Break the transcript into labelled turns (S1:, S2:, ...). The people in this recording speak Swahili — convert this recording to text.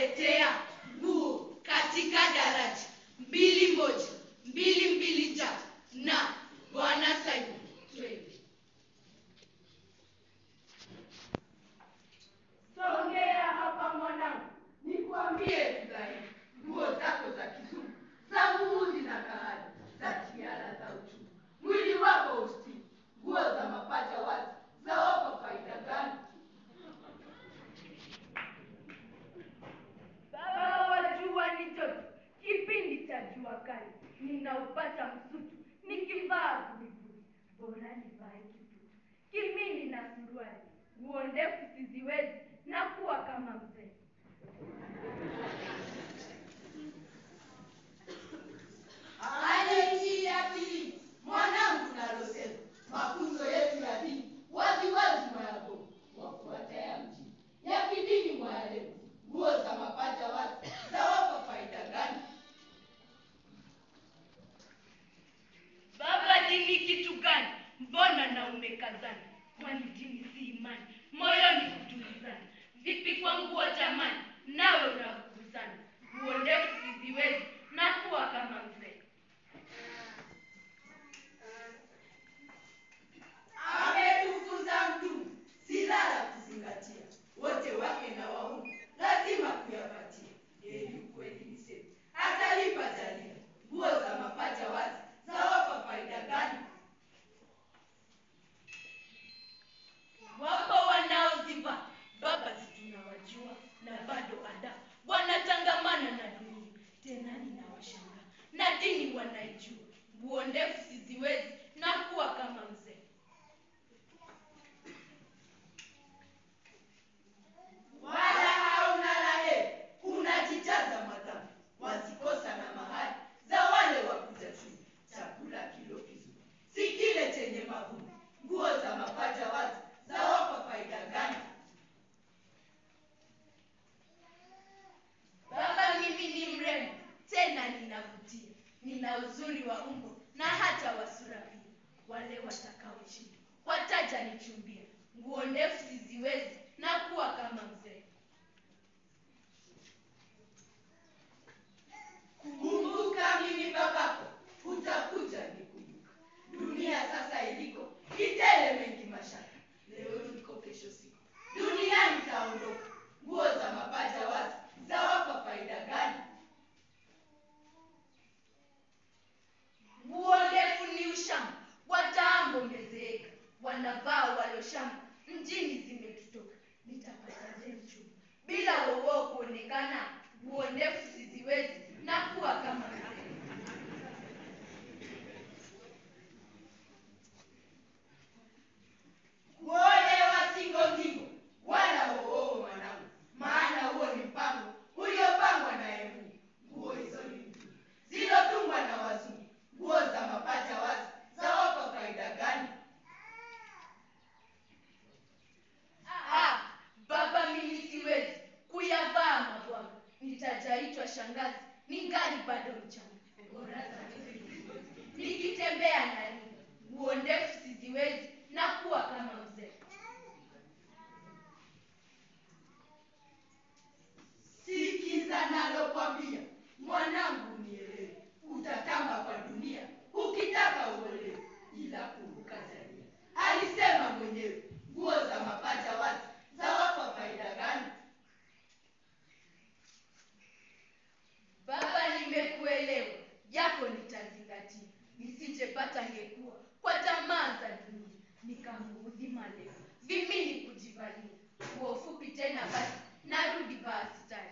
S1: nawaletea nguo katika daraja 21-223 na Bwana Simon. Twende. Songea hapa mwanangu, nikuambie tugae nguo zako za kizungu, za muhudi na kahari, za tiara za uchumi. Mwili wako usti, nguo za mapacha wazi, za wapa faida gani?
S2: Baba wajua ni joto, kipindi cha jua kali, ninaupata msutu, nikivaa buibui, bora nivae kitu. Kimini na suruali, nguo ndefu siziwezi, na kuwa kama mzee.
S1: Anaingia ya pili, mwanangu nalosema, mafunzo yetu ya dini, waziwazi mwayabomu, wafuata ya mjini, ya kidini mwayalemu, nguo za mapacha wazi, za wapa faida gani?
S2: Baba, dini kitu gani? Mbona na umekazana? Kwani dini si imani, moyoni kutulizana. Vipi kwa nguo jamani, nawe unavukuzana. Nguo ndefu siziwezi, na kuwa kama mzee.
S1: Ametufunza mtu, silala kuzingatia, wote wake na waume, lazima kuyapatia. Heri ukweli niseme, atalipa jalia, nguo za mapacha wazi, za wapa faida gani?
S2: Wapo wanaoziva, baba si tunawajua, na bado ada wanatangamana na dunia. Tena ninawashanga, na dini wanaijua. Nguo ndefu siziwezi, na kuwa kama mzee.
S1: Wala hauna lahe, unajijaza madhambi, wazikosa na mahali, za wale wakuja chini, chakula kilo kizuri, si kile chenye mavumbi, nguo za mapacha wazi, za wapa faida gani?
S2: Baba, mimi ni mrembo, tena ninavutia. Nina uzuri wa umbo, na hata wa sura pia. Wale watakaoshinda wataja nichumbia. Nguo ndefu siziwezi, na kuwa kama mzee.
S1: Kumbuka mimi babako, utakuja nikumbuka. Dunia sasa iliko, kitele mengi mashaka. Leo niko kesho siku, duniani taondoka. Nguo za mapacha wazi, za wapa faida gani?
S2: Nguo ndefu ni ushamba, wataambo mezeeka. Wanavaa waloshamba, mjini zimetutoka. Nitapataje mchumba bila wowo kuonekana? Nguo ndefu siziwezi, na kuwa kama mzee.
S1: Wole wasingongingo, wala wowowo mwanangu, maana huo ni mpango uliopangwa na Mungu. Nguo hizo ni mtu, zilotungwa na wazungu, nguo za mapacha wazi, za wapa faida gani?
S2: Baba, mimi siwezi kuyavaa mabwana. Nitajaitwa shangazi, ningali bado mchanga. Bora zaidi nikitembea na ringa. Nguo ndefu siziwezi, na kuwa kama mzee.
S1: Sikiza nalokwambia, mwanangu nielewe, utatamba kwa dunia, ukitaka uolewe, ila kumbuka jalia. Alisema mwenyewe, nguo za mapacha wazi, za wapa faida gani?
S2: Baba, nimekuelewa, japo nitazingatia. Nisijepata ngekuwa kwa tamaa za dunia, nikamuudhi maleo vimini kujivalia. Nguo fupi tena basi, narudi vaa sitari.